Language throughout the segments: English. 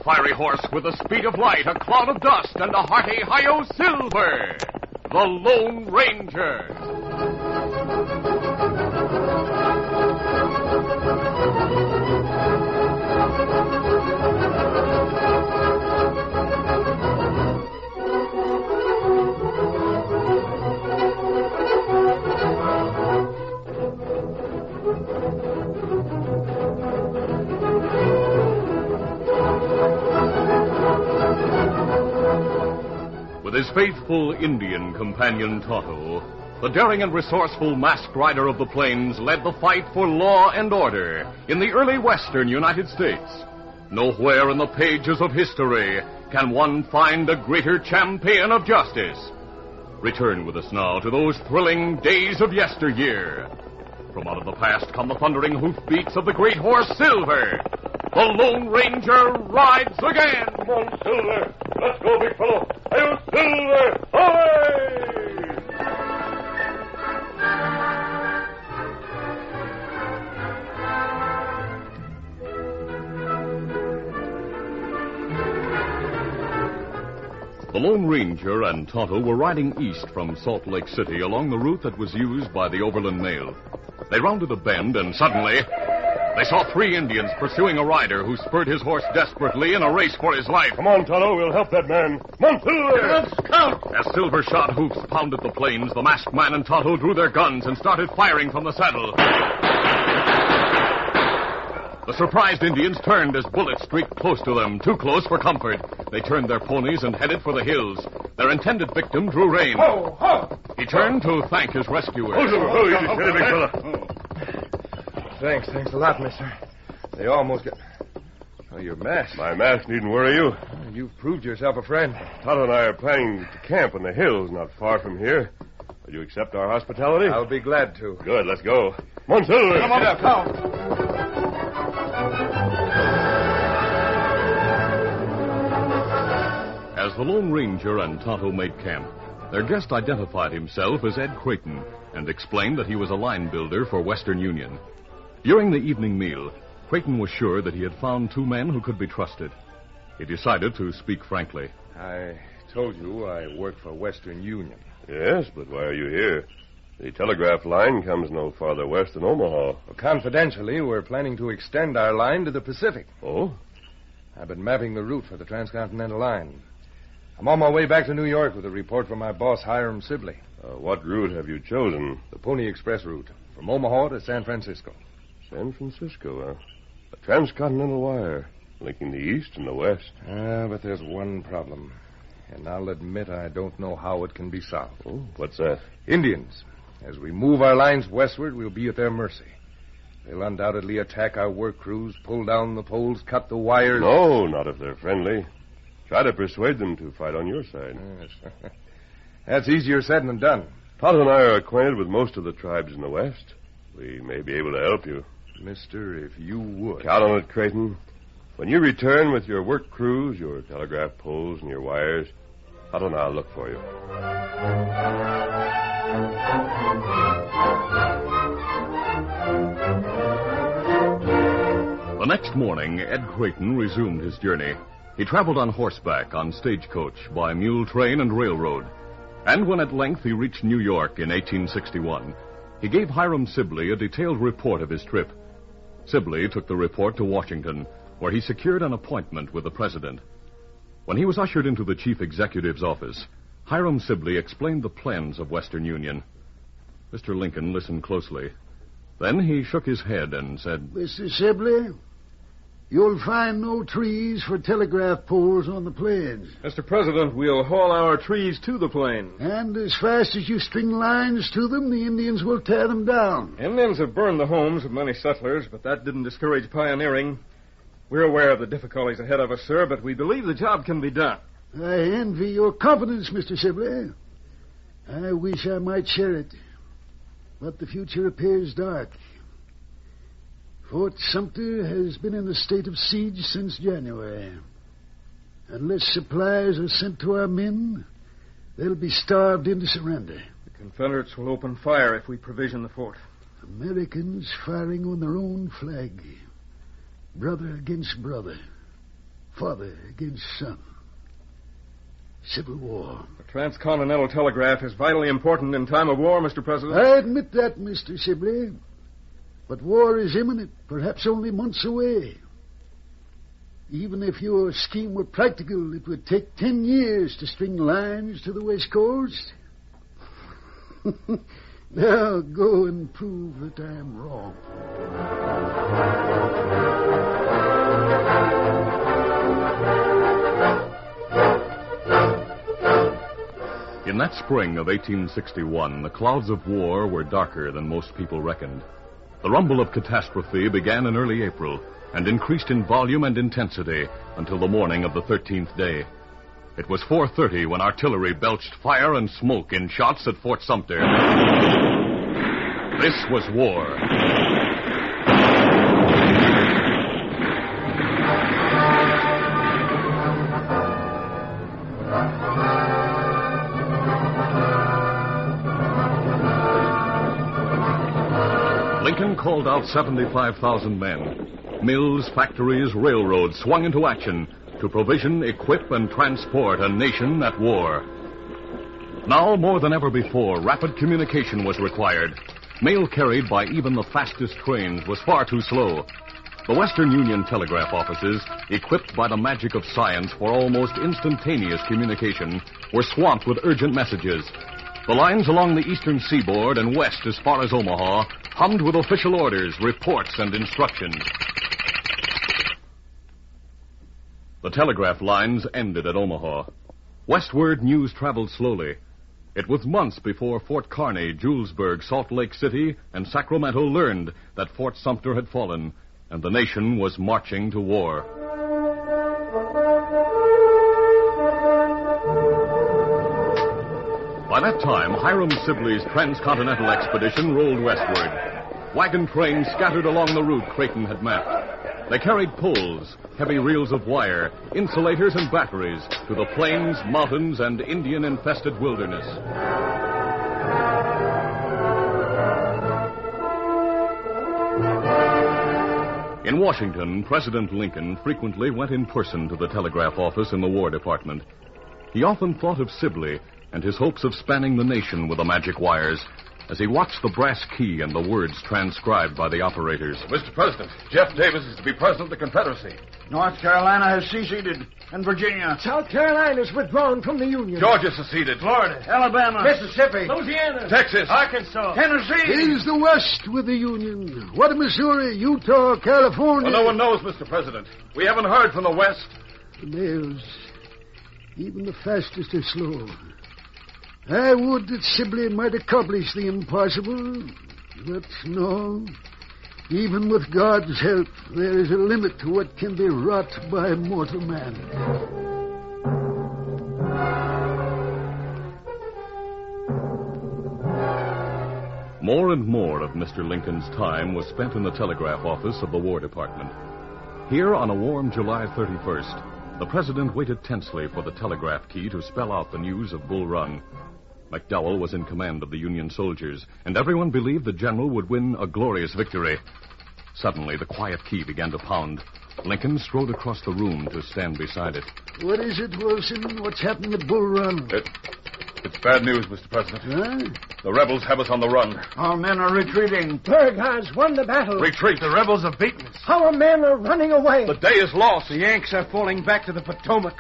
fiery horse with the speed of light, a cloud of dust, and a hearty hi-yo silver. The Lone Ranger. With his faithful Indian companion Tonto, the daring and resourceful masked rider of the plains led the fight for law and order in the early western United States. Nowhere in the pages of history can one find a greater champion of justice. Return with us now to those thrilling days of yesteryear. From out of the past come the thundering hoofbeats of the great horse Silver. The Lone Ranger rides again. Come on, Silver. Let's go, big fellow. Hi-yo, Silver! Away! The Lone Ranger and Tonto were riding east from Salt Lake City along the route that was used by the Overland Mail. They rounded a bend, and suddenly they saw 3 Indians pursuing a rider who spurred his horse desperately in a race for his life. Come on, Tonto. We'll help that man. Come on, Silver! Let's count! As silver-shod hoofs pounded the plains, the masked man and Tonto drew their guns and started firing from the saddle. The surprised Indians turned as bullets streaked close to them, too close for comfort. They turned their ponies and headed for the hills. Their intended victim drew rein. Ho, ho! He turned to thank his rescuers. Oh, Silver. Oh, you just hit it, big fella. Thanks a lot, mister. They almost got... Oh, your mask. My mask needn't worry you. You've proved yourself a friend. Tonto and I are planning to camp in the hills not far from here. Will you accept our hospitality? I'll be glad to. Good, let's go. Come on, Silver. Come on up, come. As the Lone Ranger and Tonto made camp, their guest identified himself as Ed Creighton and explained that he was a line builder for Western Union. During the evening meal, Creighton was sure that he had found 2 men who could be trusted. He decided to speak frankly. I told you I work for Western Union. Yes, but why are you here? The telegraph line comes no farther west than Omaha. Well, confidentially, we're planning to extend our line to the Pacific. Oh? I've been mapping the route for the transcontinental line. I'm on my way back to New York with a report from my boss, Hiram Sibley. What route have you chosen? The Pony Express route, from Omaha to San Francisco. San Francisco, huh? A transcontinental wire, linking the east and the west. But there's one problem. And I'll admit I don't know how it can be solved. Oh, what's that? Indians. As we move our lines westward, we'll be at their mercy. They'll undoubtedly attack our work crews, pull down the poles, cut the wires. No, not if they're friendly. Try to persuade them to fight on your side. Yes. That's easier said than done. Tonto and I are acquainted with most of the tribes in the west. We may be able to help you. Mister, if you would. Count on it, Creighton. When you return with your work crews, your telegraph poles, and your wires, Tonto and I'll look for you. The next morning, Ed Creighton resumed his journey. He traveled on horseback, on stagecoach, by mule train and railroad. And when at length he reached New York in 1861, he gave Hiram Sibley a detailed report of his trip. Sibley took the report to Washington, where he secured an appointment with the president. When he was ushered into the chief executive's office, Hiram Sibley explained the plans of Western Union. Mr. Lincoln listened closely. Then he shook his head and said, Mr. Sibley, you'll find no trees for telegraph poles on the plains. Mr. President, we'll haul our trees to the plains. And as fast as you string lines to them, the Indians will tear them down. Indians have burned the homes of many settlers, but that didn't discourage pioneering. We're aware of the difficulties ahead of us, sir, but we believe the job can be done. I envy your confidence, Mr. Sibley. I wish I might share it. But the future appears dark. Fort Sumter has been in a state of siege since January. Unless supplies are sent to our men, they'll be starved into surrender. The Confederates will open fire if we provision the fort. Americans firing on their own flag. Brother against brother. father against son. Civil war. The transcontinental telegraph is vitally important in time of war, Mr. President. I admit that, Mr. Sibley. But war is imminent, perhaps only months away. Even if your scheme were practical, it would take 10 years to string lines to the West Coast. Now go and prove that I am wrong. In that spring of 1861, the clouds of war were darker than most people reckoned. The rumble of catastrophe began in early April and increased in volume and intensity until the morning of the 13th day. It was 4:30 when artillery belched fire and smoke in shots at Fort Sumter. This was war. Lincoln called out 75,000 men. Mills, factories, railroads swung into action to provision, equip, and transport a nation at war. Now, more than ever before, rapid communication was required. Mail carried by even the fastest trains was far too slow. The Western Union telegraph offices, equipped by the magic of science for almost instantaneous communication, were swamped with urgent messages. The lines along the eastern seaboard and west as far as Omaha hummed with official orders, reports, and instructions. The telegraph lines ended at Omaha. Westward, news traveled slowly. It was months before Fort Kearny, Julesburg, Salt Lake City, and Sacramento learned that Fort Sumter had fallen, and the nation was marching to war. By that time, Hiram Sibley's transcontinental expedition rolled westward. Wagon trains scattered along the route Creighton had mapped. They carried poles, heavy reels of wire, insulators, and batteries to the plains, mountains, and Indian-infested wilderness. In Washington, President Lincoln frequently went in person to the telegraph office in the War Department. He often thought of Sibley and his hopes of spanning the nation with the magic wires as he watched the brass key and the words transcribed by the operators. Mr. President, Jeff Davis is to be president of the Confederacy. North Carolina has seceded, and Virginia. South Carolina's withdrawn from the Union. Georgia seceded. Florida. Alabama. Mississippi. Louisiana. Texas. Arkansas. Tennessee. Is the West with the Union? What of Missouri, Utah, California? Well, no one knows, Mr. President. We haven't heard from the West. The mails, even the fastest are slow. I would that Sibley might accomplish the impossible, but no. Even with God's help, there is a limit to what can be wrought by mortal man. More and more of Mr. Lincoln's time was spent in the telegraph office of the War Department. Here, on a warm July 31st, the president waited tensely for the telegraph key to spell out the news of Bull Run. McDowell was in command of the Union soldiers, and everyone believed the general would win a glorious victory. Suddenly, the quiet key began to pound. Lincoln strode across the room to stand beside it. What is it, Wilson? What's happening at Bull Run? It's bad news, Mr. President. Huh? The rebels have us on the run. Our men are retreating. Berg has won the battle. Retreat. The rebels have beaten us. Our men are running away. The day is lost. The Yanks are falling back to the Potomac.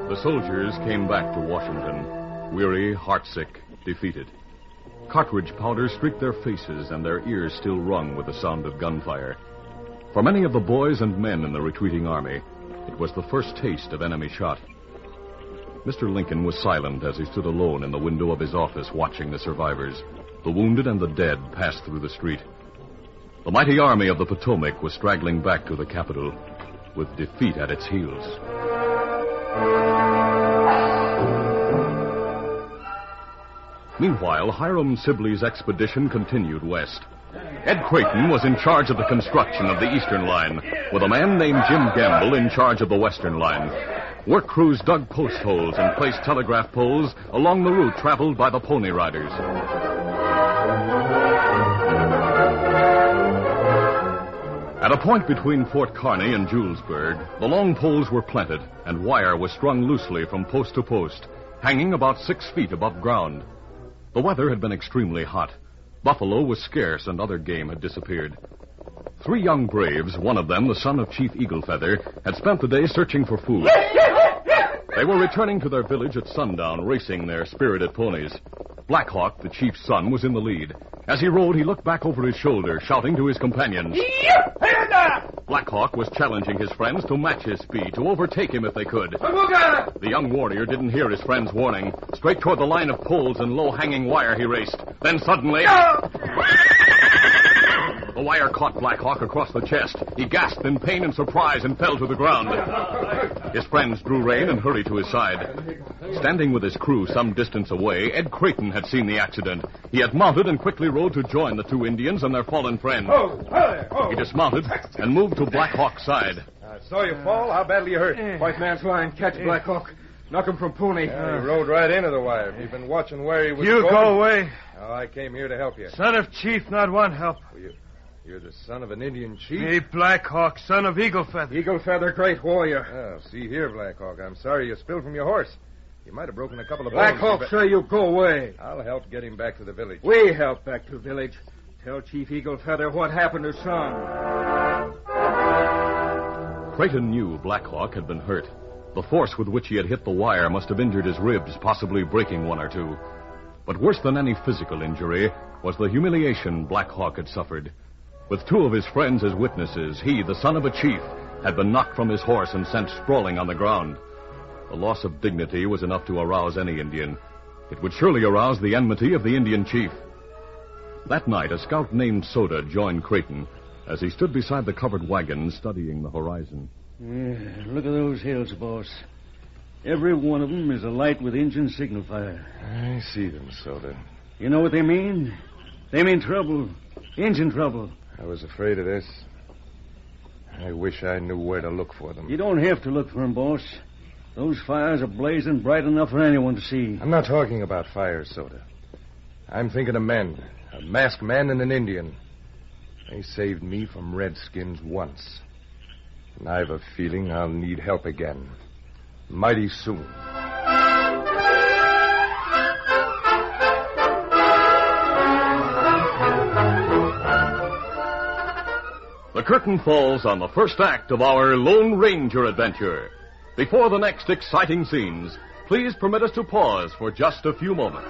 The soldiers came back to Washington, weary, heartsick, defeated. Cartridge powder streaked their faces, and their ears still rung with the sound of gunfire. For many of the boys and men in the retreating army, it was the first taste of enemy shot. Mr. Lincoln was silent as he stood alone in the window of his office watching the survivors. The wounded and the dead passed through the street. The mighty army of the Potomac was straggling back to the capital with defeat at its heels. Meanwhile, Hiram Sibley's expedition continued west. Ed Creighton was in charge of the construction of the eastern line, with a man named Jim Gamble in charge of the western line. Work crews dug post holes and placed telegraph poles along the route traveled by the Pony Riders. At a point between Fort Kearny and Julesburg, the long poles were planted and wire was strung loosely from post to post, hanging about 6 feet above ground. The weather had been extremely hot. Buffalo was scarce and other game had disappeared. 3 young braves, one of them the son of Chief Eagle Feather, had spent the day searching for food. They were returning to their village at sundown, racing their spirited ponies. Black Hawk, the chief's son, was in the lead. As he rode, he looked back over his shoulder, shouting to his companions. Black Hawk was challenging his friends to match his speed, to overtake him if they could. The young warrior didn't hear his friend's warning. Straight toward the line of poles and low-hanging wire he raced. Then suddenly... The wire caught Black Hawk across the chest. He gasped in pain and surprise and fell to the ground. His friends drew rein and hurried to his side. Standing with his crew some distance away, Ed Creighton had seen the accident. He had mounted and quickly rode to join the 2 Indians and their fallen friend. He dismounted and moved to Black Hawk's side. I saw you fall. How badly you hurt? White man's line. Catch Black Hawk. Knock him from pony. He rode right into the wire. If you've been watching where he was You going... go away. Oh, I came here to help you. Son of chief, not want help. You're the son of an Indian chief? Me, Black Hawk, son of Eagle Feather. Eagle Feather, great warrior. Oh, see here, Black Hawk. I'm sorry you spilled from your horse. You might have broken a couple of Black bones. Hawk, say you go away. I'll help get him back to the village. We help back to village. Tell Chief Eagle Feather what happened to son. Creighton knew Black Hawk had been hurt. The force with which he had hit the wire must have injured his ribs, possibly breaking one or two. But worse than any physical injury was the humiliation Black Hawk had suffered. With 2 of his friends as witnesses, he, the son of a chief, had been knocked from his horse and sent sprawling on the ground. The loss of dignity was enough to arouse any Indian. It would surely arouse the enmity of the Indian chief. That night, a scout named Soda joined Creighton as he stood beside the covered wagon studying the horizon. Yeah, look at those hills, boss. Every one of them is alight with Injun signal fire. I see them, Soda. You know what they mean? They mean trouble. Injun trouble. I was afraid of this. I wish I knew where to look for them. You don't have to look for them, boss. Those fires are blazing bright enough for anyone to see. I'm not talking about fires, Soda. I'm thinking of men. A masked man and an Indian. They saved me from redskins once. And I've a feeling I'll need help again. Mighty soon. The curtain falls on the first act of our Lone Ranger adventure. Before the next exciting scenes, please permit us to pause for just a few moments.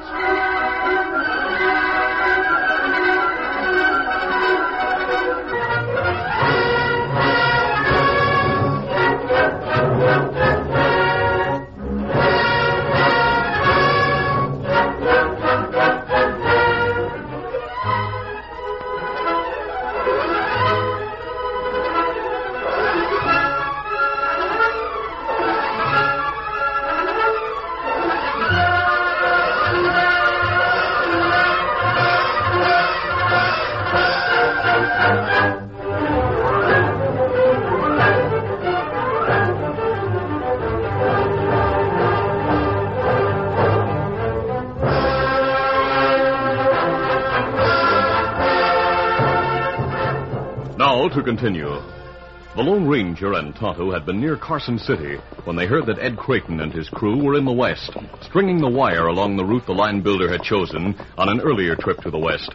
Now to continue. The Lone Ranger and Tonto had been near Carson City when they heard that Ed Creighton and his crew were in the west, stringing the wire along the route the line builder had chosen on an earlier trip to the west.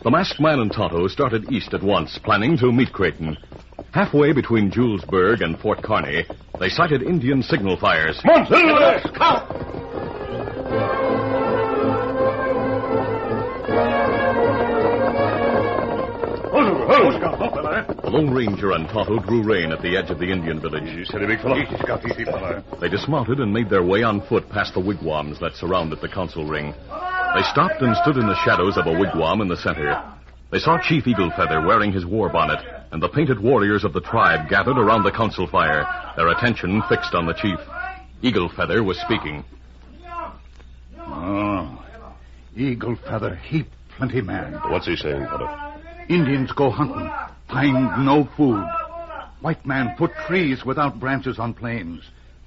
The masked man and Tonto started east at once, planning to meet Creighton. Halfway between Julesburg and Fort Kearny, they sighted Indian signal fires. The Lone Ranger and Tonto drew rein at the edge of the Indian village. They dismounted and made their way on foot past the wigwams that surrounded the council ring. They stopped and stood in the shadows of a wigwam in the center. They saw Chief Eagle Feather wearing his war bonnet, and the painted warriors of the tribe gathered around the council fire, their attention fixed on the chief. Eagle Feather was speaking. Oh, Eagle Feather heap plenty man. What's he saying, Feather? Indians go hunting, find no food. White man put trees without branches on plains.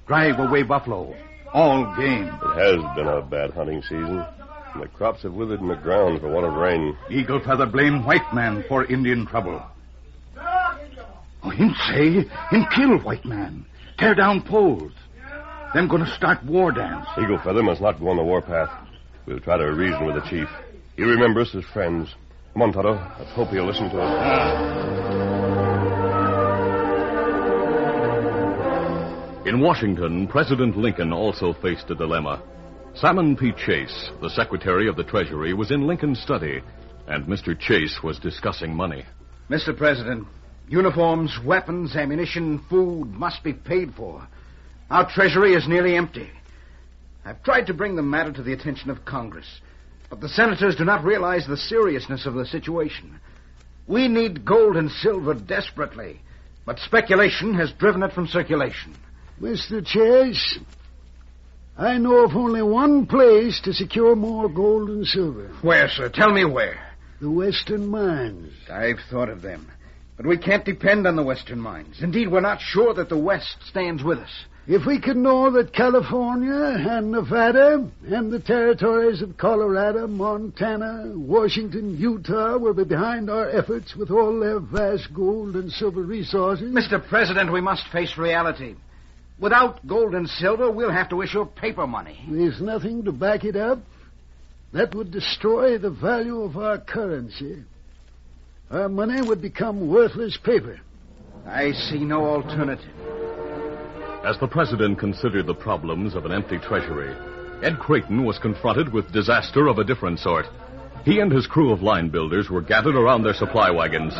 Drive away buffalo. All game. It has been a bad hunting season. and the crops have withered in the ground for want of rain. Eagle Feather blame white man for Indian trouble. Oh, him say, him kill white man. Tear down poles. Them gonna start war dance. Eagle Feather must not go on the warpath. We'll try to reason with the chief. He'll remember us as friends. Come on, Tonto. Let's hope he'll listen to us. In Washington, President Lincoln also faced a dilemma. Salmon P. Chase, the Secretary of the Treasury, was in Lincoln's study, and Mr. Chase was discussing money. Mr. President, uniforms, weapons, ammunition, food must be paid for. Our treasury is nearly empty. I've tried to bring the matter to the attention of Congress, but the senators do not realize the seriousness of the situation. We need gold and silver desperately, but speculation has driven it from circulation. Mr. Chase, I know of only one place to secure more gold and silver. Where, sir? Tell me where. The Western mines. I've thought of them, but we can't depend on the Western mines. Indeed, we're not sure that the West stands with us. If we could know that California and Nevada and the territories of Colorado, Montana, Washington, Utah will be behind our efforts with all their vast gold and silver resources. Mr. President, we must face reality. Without gold and silver, we'll have to issue paper money. There's nothing to back it up. That would destroy the value of our currency. Our money would become worthless paper. I see no alternative. As the president considered the problems of an empty treasury, Ed Creighton was confronted with disaster of a different sort. He and his crew of line builders were gathered around their supply wagons.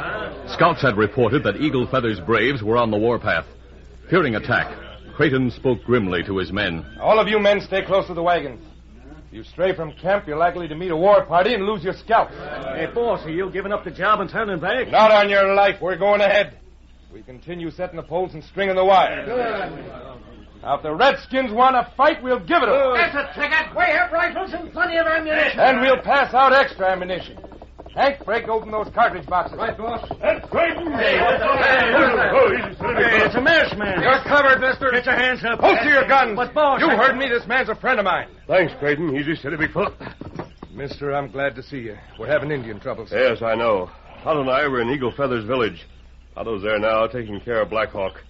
Scouts had reported that Eagle Feather's braves were on the warpath. Fearing attack, Creighton spoke grimly to his men. All of you men stay close to the wagons. If you stray from camp, you're likely to meet a war party and lose your scalps. Hey, boss, are you giving up the job and turning back? Not on your life. We're going ahead. We continue setting the poles and stringing the wire. Now, if the Redskins want to fight, we'll give it them. That's a ticket. We have rifles and plenty of ammunition. And we'll pass out extra ammunition. Hank, break open those cartridge boxes. Right, boss. That's Creighton. Hey, it's a mess, man. You're covered, mister. Get your hands up. Holster your guns. But, boss... You heard me. This man's a friend of mine. Thanks, Creighton. Easy, steady, big fella. Mister, I'm glad to see you. We're having Indian troubles. Yes, I know. Tonto and I were in Eagle Feather's village. Tonto's there now, taking care of Black Hawk.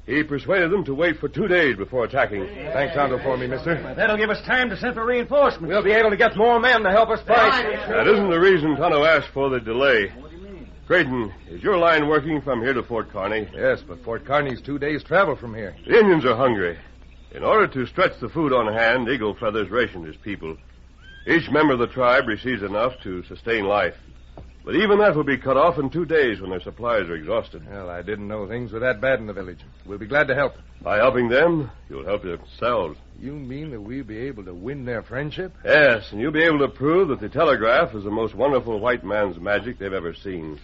He persuaded them to wait for 2 days before attacking. Thank Tonto for me, mister. That'll give us time to send for reinforcements. We'll be able to get more men to help us fight. That isn't the reason Tonto asked for the delay. What do you mean? Creighton, is your line working from here to Fort Kearney? Yes, but Fort Kearney's 2 days' travel from here. The Indians are hungry. In order to stretch the food on hand, Eagle Feather's rationed his people. Each member of the tribe receives enough to sustain life. But even that will be cut off in 2 days when their supplies are exhausted. Well, I didn't know things were that bad in the village. We'll be glad to help. By helping them, you'll help yourselves. You mean that we'll be able to win their friendship? Yes, and you'll be able to prove that the telegraph is the most wonderful white man's magic they've ever seen.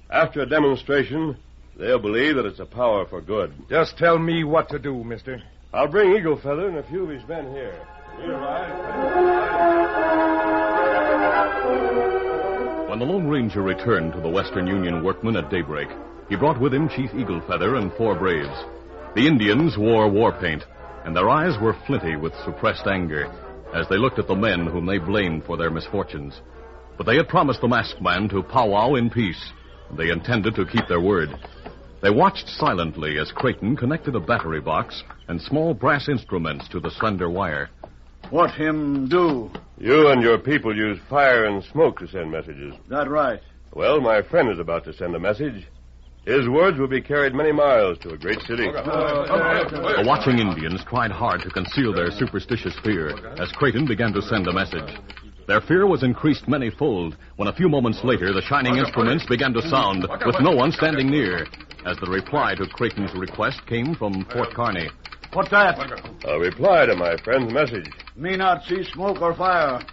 After a demonstration, they'll believe that it's a power for good. Just tell me what to do, mister. I'll bring Eagle Feather and a few of his men here. We When the Lone Ranger returned to the Western Union workmen at daybreak, he brought with him Chief Eagle Feather and 4 braves. The Indians wore war paint, and their eyes were flinty with suppressed anger as they looked at the men whom they blamed for their misfortunes. But they had promised the masked man to powwow in peace, and they intended to keep their word. They watched silently as Creighton connected a battery box and small brass instruments to the slender wire. What him do? You and your people use fire and smoke to send messages. That right. Well, my friend is about to send a message. His words will be carried many miles to a great city. The watching Indians tried hard to conceal their superstitious fear as Creighton began to send a message. Their fear was increased many-fold when a few moments later the shining instruments began to sound with no one standing near as the reply to Creighton's request came from Fort Kearney. What that? A reply to my friend's message. Me not see smoke or fire.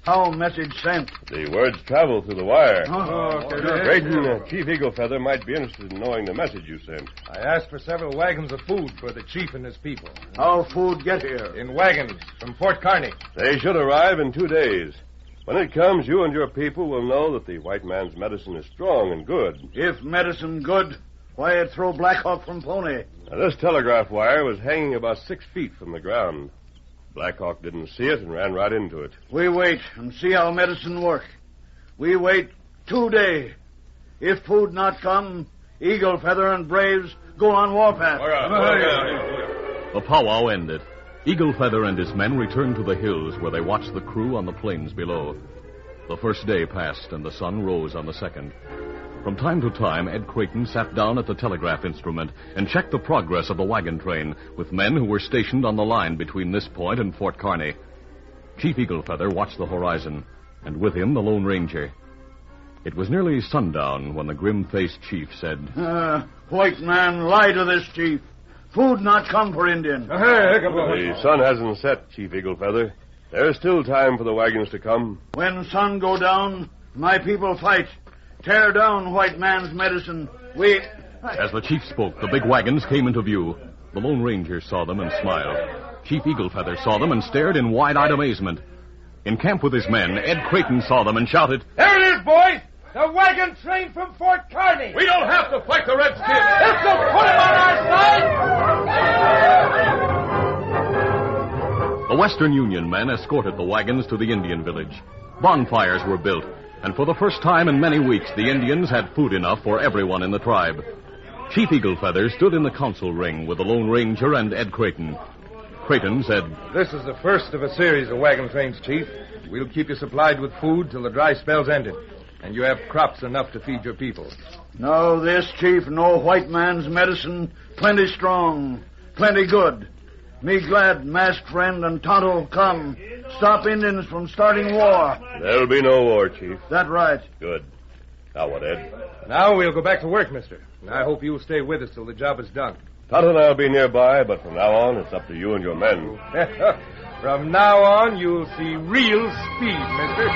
How message sent? The words travel through the wire. Okay. Creighton, Chief Eagle Feather might be interested in knowing the message you sent. I asked for several wagons of food for the chief and his people. How food get here? In wagons from Fort Kearney. They should arrive in 2 days. When it comes, you and your people will know that the white man's medicine is strong and good. If medicine good, why it throw Black Hawk from Pony? Now, this telegraph wire was hanging about 6 feet from the ground. Blackhawk didn't see it and ran right into it. We wait and see how medicine work. We wait 2 days. If food not come, Eagle Feather and Braves go on warpath. The powwow ended. Eagle Feather and his men returned to the hills where they watched the crew on the plains below. The first day passed and the sun rose on the second. From time to time, Ed Creighton sat down at the telegraph instrument and checked the progress of the wagon train with men who were stationed on the line between this point and Fort Kearny. Chief Eagle Feather watched the horizon, and with him the Lone Ranger. It was nearly sundown when the grim-faced chief said, White man, lie to this chief. Food not come for Indian. The sun hasn't set, Chief Eagle Feather. There's still time for the wagons to come. When sun go down, my people fight. Tear down white man's medicine. As the chief spoke, the big wagons came into view. The Lone Ranger saw them and smiled. Chief Eagle Feather saw them and stared in wide-eyed amazement. In camp with his men, Ed Creighton saw them and shouted, There it is, boys! The wagon train from Fort Kearny! We don't have to fight the Redskins! Let's go put them on our side! The Western Union men escorted the wagons to the Indian village. Bonfires were built, and for the first time in many weeks, the Indians had food enough for everyone in the tribe. Chief Eagle Feather stood in the council ring with the Lone Ranger and Ed Creighton. Creighton said, This is the first of a series of wagon trains, Chief. We'll keep you supplied with food till the dry spell's ended, and you have crops enough to feed your people. No, this chief know white man's medicine plenty strong, plenty good. Me glad masked friend and Tonto come. Stop Indians from starting war. There'll be no war, Chief. That right. Good. Now what, Ed? Now we'll go back to work, mister. And I hope you'll stay with us till the job is done. Tonto and I'll be nearby, but from now on, it's up to you and your men. From now on, you'll see real speed, mister.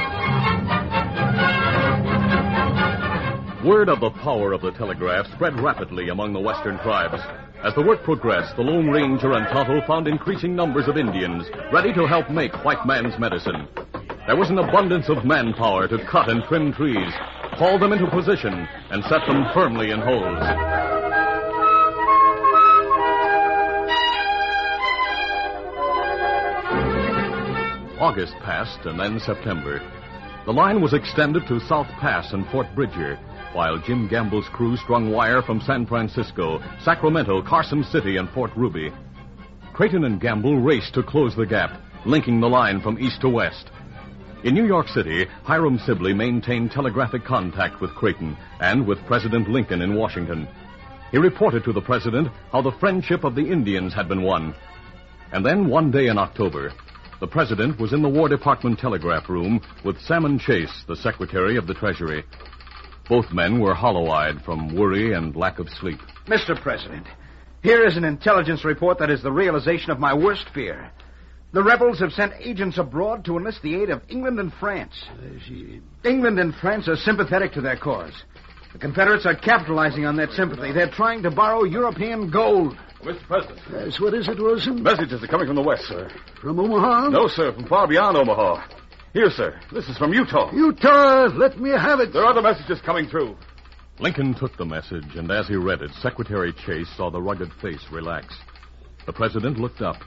Word of the power of the telegraph spread rapidly among the western tribes. As the work progressed, the Lone Ranger and Tonto found increasing numbers of Indians ready to help make white man's medicine. There was an abundance of manpower to cut and trim trees, haul them into position, and set them firmly in holes. August passed, and then September. The line was extended to South Pass and Fort Bridger, while Jim Gamble's crew strung wire from San Francisco, Sacramento, Carson City, and Fort Ruby. Creighton and Gamble raced to close the gap, linking the line from east to west. In New York City, Hiram Sibley maintained telegraphic contact with Creighton and with President Lincoln in Washington. He reported to the president how the friendship of the Indians had been won. And then one day in October, the president was in the War Department telegraph room with Salmon Chase, the Secretary of the Treasury. Both men were hollow-eyed from worry and lack of sleep. Mr. President, here is an intelligence report that is the realization of my worst fear. The rebels have sent agents abroad to enlist the aid of England and France. England and France are sympathetic to their cause. The Confederates are capitalizing on that sympathy. They're trying to borrow European gold. Mr. President. Yes, what is it, Wilson? Messages are coming from the west, sir. From Omaha? No, sir, from far beyond Omaha. Here, sir. This is from Utah. Utah, let me have it. There are other messages coming through. Lincoln took the message, and as he read it, Secretary Chase saw the rugged face relax. The president looked up,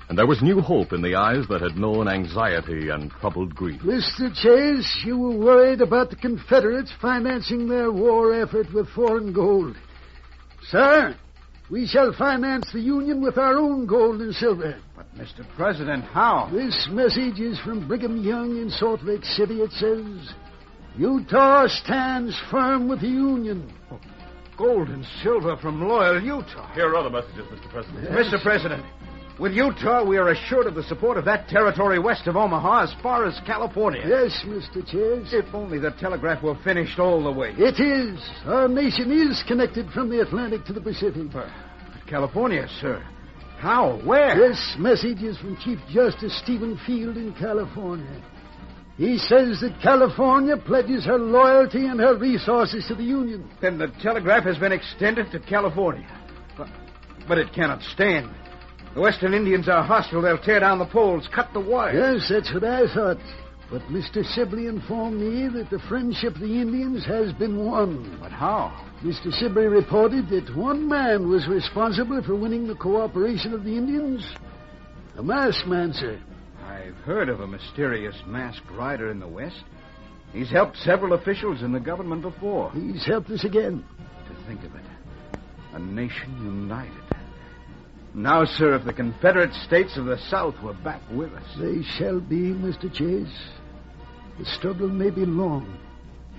and there was new hope in the eyes that had known anxiety and troubled grief. Mr. Chase, you were worried about the Confederates financing their war effort with foreign gold. Sir, we shall finance the Union with our own gold and silver. But, Mr. President, how? This message is from Brigham Young in Salt Lake City. It says, Utah stands firm with the Union. Gold and silver from loyal Utah. Here are other messages, Mr. President. Yes. Mr. President, with Utah, we are assured of the support of that territory west of Omaha as far as California. Yes, Mr. Chase. If only the telegraph were finished all the way. It is. Our nation is connected from the Atlantic to the Pacific. But California, sir. How? Where? This message is from Chief Justice Stephen Field in California. He says that California pledges her loyalty and her resources to the Union. Then the telegraph has been extended to California. But it cannot stand. The Western Indians are hostile. They'll tear down the poles, cut the wire. Yes, that's what I thought. But Mr. Sibley informed me that the friendship of the Indians has been won. But how? Mr. Sibley reported that one man was responsible for winning the cooperation of the Indians. A masked man, sir. I've heard of a mysterious masked rider in the West. He's helped several officials in the government before. He's helped us again. To think of it. A nation united. Now, sir, if the Confederate States of the South were back with us. They shall be, Mr. Chase. The struggle may be long.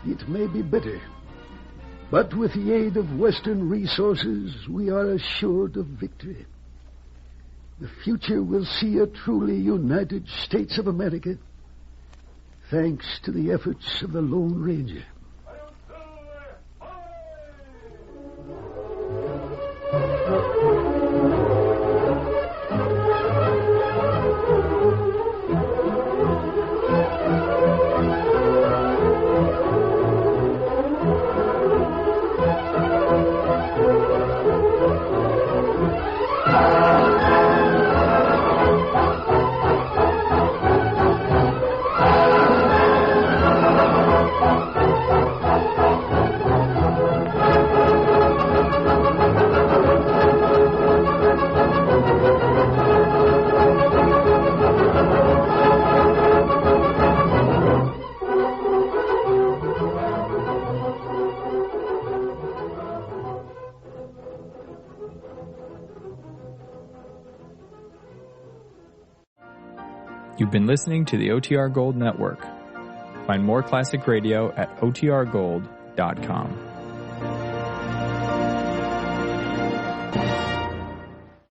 It may be bitter. But with the aid of Western resources, we are assured of victory. The future will see a truly United States of America, thanks to the efforts of the Lone Ranger. You've been listening to the OTR Gold Network. Find more classic radio at otrgold.com.